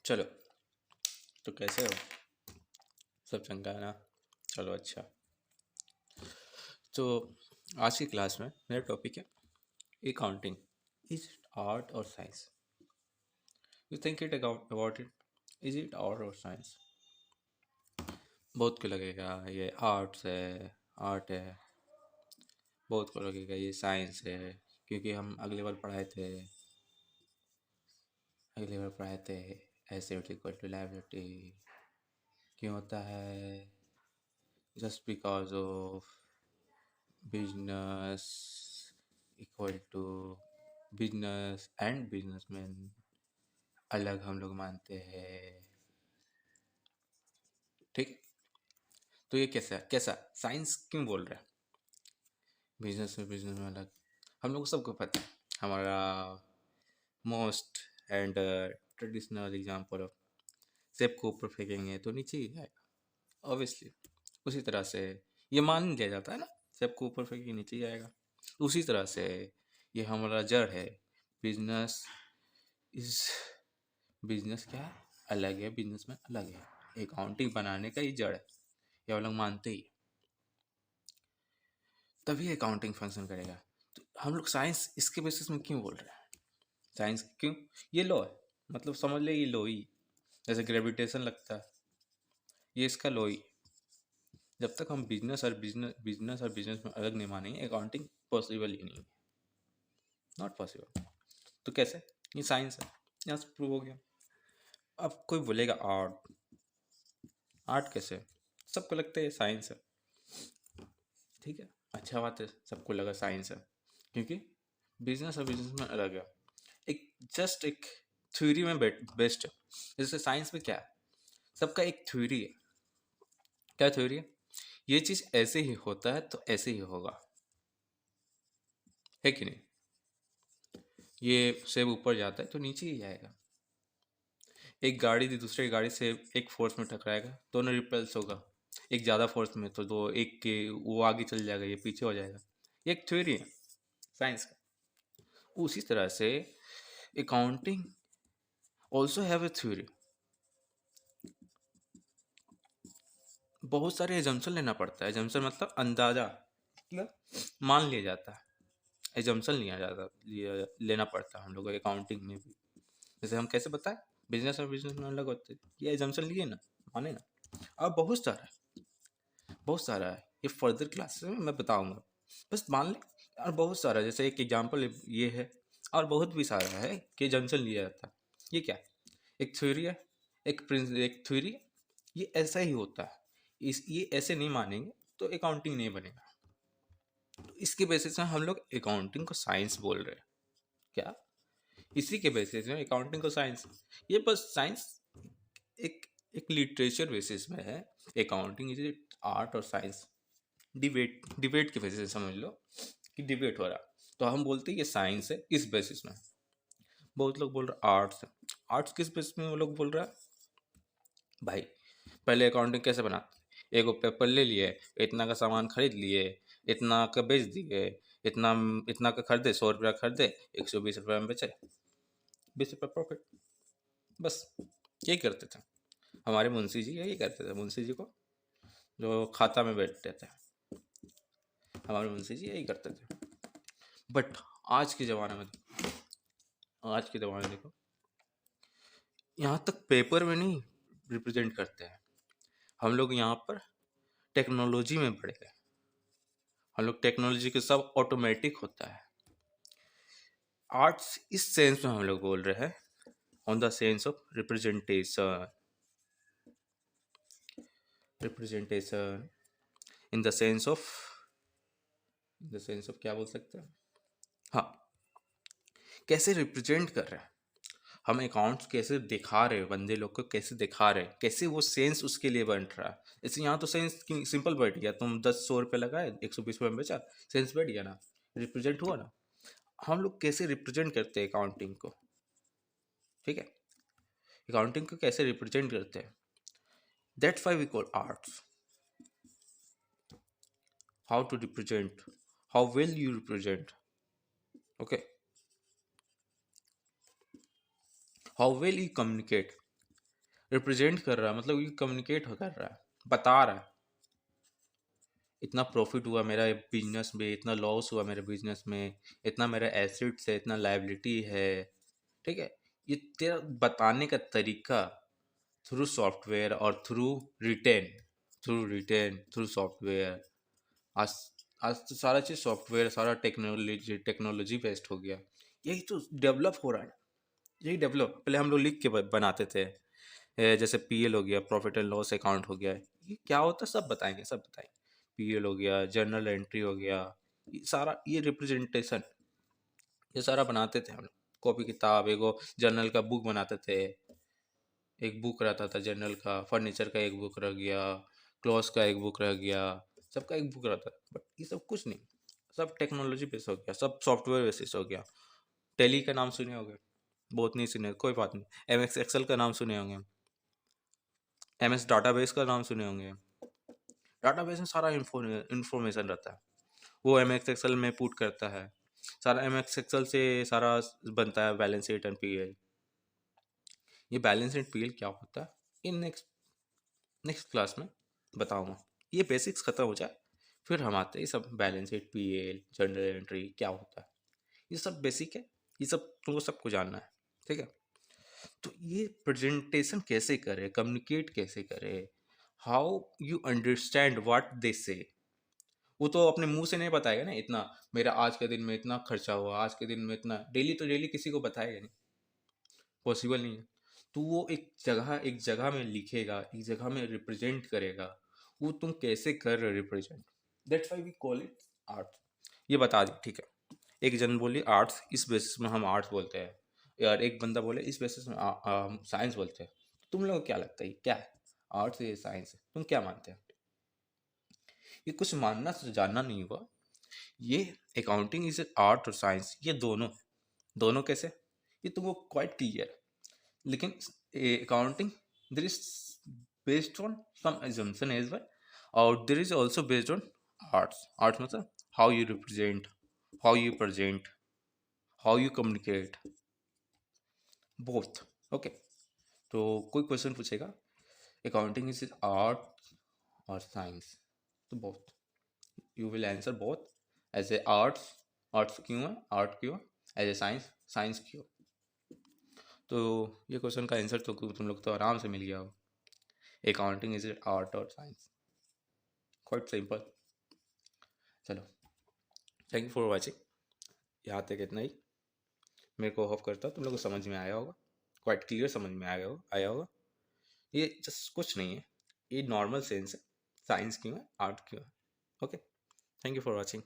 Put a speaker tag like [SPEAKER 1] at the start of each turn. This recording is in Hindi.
[SPEAKER 1] चलो। तो कैसे हो? सब चंगा है ना? चलो अच्छा। तो आज की क्लास में मेरा टॉपिक है अकाउंटिंग। इज इट आर्ट और science? You think it about it. Is it art और साइंस? बहुत को लगेगा ये आर्ट है। बहुत को लगेगा ये साइंस है, क्योंकि हम अगले बार पढ़ाए थे एसेट इक्वल टू लायबिलिटी। क्यों होता है? Just because of business equal to business and businessman अलग हम लोग मानते हैं। ठीक। तो ये कैसा साइंस क्यों बोल रहा है बिजनेस में अलग? हम लोग को सबको पता है हमारा most and traditional example of सेब को ऊपर फेंकेंगे तो नीचे ही जाएगा ऑब्वियसली। उसी तरह से ये मान लिया जाता है ना, सेब को ऊपर फेंकेंगे नीचे ही जाएगा। उसी तरह से ये हमारा जड़ है। बिजनेस इज बिजनेस क्या है? अलग है, बिजनेस में अलग है। अकाउंटिंग बनाने का ही जड़ है, ये हम लोग मानते ही। तभी अकाउंटिंग फंक्शन करेगा। तो हम लोग साइंस इसके बेसिस में क्यों बोल रहे हैं? साइंस क्यों? ये लॉ है, मतलब समझ ले, ये लॉ ही जैसे ग्रेविटेशन लगता है, ये इसका लॉ ही। जब तक हम बिजनेस में अलग नहीं मानेंगे, अकाउंटिंग पॉसिबल ही नहीं है। Not possible. तो कैसे? ये साइंस है, यहाँ से प्रूव हो गया। अब कोई बोलेगा आर्ट। आर्ट कैसे? सबको लगता है ये साइंस है। ठीक है, अच्छा बात है, सबको लगा साइंस है, क्योंकि बिजनेस और बिजनेस में अलग है। एक जस्ट एक थ्योरी में बेस्ट है। जैसे साइंस में क्या है, सबका एक थ्योरी है। क्या थ्योरी है? ये चीज ऐसे ही होता है तो ऐसे ही होगा, है कि नहीं? ये सेब ऊपर जाता है तो नीचे ही जाएगा। एक गाड़ी थी दूसरी गाड़ी से एक फोर्स में टकराएगा, दोनों रिपल्स होगा। एक ज़्यादा फोर्स में तो दो एक के वो आगे चल जाएगा, ये पीछे हो जाएगा। ये एक थ्योरी है साइंस का। उसी तरह से accounting also have a theory. बहुत सारे एजम्पशन लेना पड़ता है। एजम्पशन मतलब अंदाजा, मतलब मान लिया जाता है। एजम्पशन लेना पड़ता है हम लोग को अकाउंटिंग में भी। जैसे हम कैसे बताएं बिजनेस और बिजनेस में अलग होते हैं, ये एजम्पशन लिए ना, माने ना। अब बहुत सारा है ये फर्दर क्लासेस में मैं बताऊंगा। बस मान लें। और बहुत सारा, जैसे एक एग्जांपल ये है, और बहुत भी सारा है कि एजम्पशन लिया जाता है। ये क्या है? एक थ्योरी है, एक थ्योरी है। ये ऐसा ही होता है। ये ऐसे नहीं मानेंगे तो अकाउंटिंग नहीं बनेगा। तो इसके बेसिस में हम लोग अकाउंटिंग को साइंस बोल रहे हैं। क्या? इसी के बेसिस में अकाउंटिंग को साइंस। ये बस साइंस एक एक लिटरेचर बेसिस में है। अकाउंटिंग इज आर्ट और साइंस डिबेट डिबेट के बेसिस से समझ लो कि डिबेट हो रहा। तो हम बोलते हैं ये साइंस है इस बेसिस में। बहुत लोग बोल रहे आर्ट्स है। आर्ट्स किस बेसिस में वो लोग बोल रहा है? भाई, पहले अकाउंटिंग कैसे बनाते? एगो पेपर ले लिए, इतना का सामान खरीद लिए, इतना का बेच दिए, इतना इतना का खरीदे, 100 रुपया खरीदे, 120 रुपया में बेचे, 20 रुपया प्रॉफिट। बस यही करते थे हमारे मुंशी जी, यही करते थे मुंशी जी को जो खाता में बैठते थे। हमारे मुंशी जी यही करते थे। बट आज के ज़माने में आज के ज़माने में देखो, यहाँ तक पेपर में नहीं रिप्रेजेंट करते हैं हम लोग। यहाँ पर टेक्नोलॉजी में बढ़ गए हम लोग। टेक्नोलॉजी के सब ऑटोमेटिक होता है। आर्ट्स इस सेंस में हम लोग बोल रहे हैं, on the sense of representation. Representation in the sense of क्या बोल सकते हैं? हाँ, कैसे रिप्रेजेंट कर रहे हैं हम अकाउंट्स, कैसे दिखा रहे हैं बंदे लोग को, कैसे दिखा रहे हैं, कैसे वो सेंस उसके लिए बन रहा है। जैसे यहाँ तो सेंस सिंपल बैठ गया, तुम 10 100 रुपये लगाए, 120 रुपये में बेचा, सेंस बैठ गया ना, रिप्रेजेंट हुआ ना। हम लोग कैसे रिप्रेजेंट करते हैं अकाउंटिंग को? ठीक है, अकाउंटिंग को कैसे रिप्रेजेंट करते हैं, that's why we call arts. How to represent, how will you represent, okay, how will you communicate, represent कर रहा है, मतलब ये कम्युनिकेट कर रहा है, बता रहा है इतना प्रॉफिट हुआ मेरा बिजनेस में, इतना लॉस हुआ मेरे बिजनेस में, इतना मेरा एसेट्स है, इतना लायबिलिटी है। ठीक है, ये तेरा बताने का तरीका थ्रू सॉफ्टवेयर और थ्रू सॉफ्टवेयर। आज आज तो सारा चीज़ सॉफ्टवेयर, सारा टेक्नोलॉजी टेक्नोलॉजी बेस्ड हो गया। यही तो डेवलप हो रहा है, यही डेवलप। पहले हम लोग लिख के बनाते थे, जैसे पीएल हो गया, प्रॉफिट एंड लॉस अकाउंट हो गया, ये क्या होता है सब बताएंगे, सब बताएंगे। पीएल हो गया, जर्नल एंट्री हो गया, ये सारा, ये रिप्रेजेंटेशन, ये सारा बनाते थे हम लोग। कॉपी किताब, एगो जर्नल का बुक बनाते थे, एक बुक रहता था जर्नल का, फर्नीचर का एक बुक रह गया, क्लॉथ्स का एक बुक रह गया, सबका एक बुक रहता था। बट ये सब कुछ नहीं, सब टेक्नोलॉजी बेस हो गया, सब सॉफ्टवेयर बेसिस हो गया। टेली का नाम सुने होंगे, बहुत नहीं सुने, कोई बात नहीं। एम एक्स एक्सेल का नाम सुने होंगे, एम एस डाटाबेस का नाम सुने होंगे। डाटाबेस में सारा इंफॉर्मेशन रहता है, वो एम एक्स एक्सेल में पुट करता है। सारा एम एक्स एक्सेल से सारा बनता है बैलेंस शीट एंड पीएल। ये बैलेंस शीट पीएल क्या होता है, इन नेक्स्ट नेक्स्ट क्लास में बताऊंगा। ये बेसिक्स खत्म हो जाए, फिर हम आते हैं ये सब balance sheet, PL, general entry क्या होता है। ये सब बेसिक है, ये सब तुमको सबको जानना है। ठीक है, तो ये प्रेजेंटेशन कैसे करे, कम्युनिकेट कैसे करे, how you understand what they से। वो तो अपने मुंह से नहीं बताएगा ना, इतना मेरा आज के दिन में इतना खर्चा हुआ, आज के दिन में इतना, डेली तो डेली किसी को बताएगा नहीं, पॉसिबल नहीं है। तो वो एक जगह में लिखेगा, एक जगह में रिप्रेजेंट करेगा। वो तुम कैसे कर रहे हो represent, that's why we call it art. ये बता दी, ठीक है। एक जन बोली आर्ट्स, इस बेसिस में हम आर्ट्स बोलते हैं, यार एक बंदा बोले इस बेसिस में हम साइंस बोलते हैं। तुम लोगों को क्या लगता है ये क्या है, आर्ट्स है साइंस है, तुम क्या मानते हैं? ये कुछ मानना से जानना नहीं हुआ। ये अकाउंटिंग इज आर्ट और साइंस, ये दोनों, दोनों कैसे, ये तुमको क्वाइट क्लियर। लेकिन accounting there is based on some assumption as well, और there is also based on arts. Arts मतलब how you represent, how you present, how you communicate, both. Okay, तो कोई क्वेश्चन पूछेगा अकाउंटिंग इज आर्ट और साइंस, तो both, you will answer both. As a arts, arts क्यों है, आर्ट क्यों है, एज ए साइंस, साइंस क्यों। तो ये क्वेश्चन का आंसर तो तुम लोग तो आराम से मिल गया हो। अकाउंटिंग इज आर्ट और साइंस, क्वाइट सिंपल। चलो, थैंक यू फॉर वॉचिंग। यहाँ तक इतना ही, मेरे को होप करता तुम लोग को समझ में आया होगा, क्वाइट क्लियर समझ में आया होगा। ये जस्ट कुछ नहीं है, ये नॉर्मल सेंस है, साइंस क्यों है, आर्ट क्यों है। Okay, thank you for watching.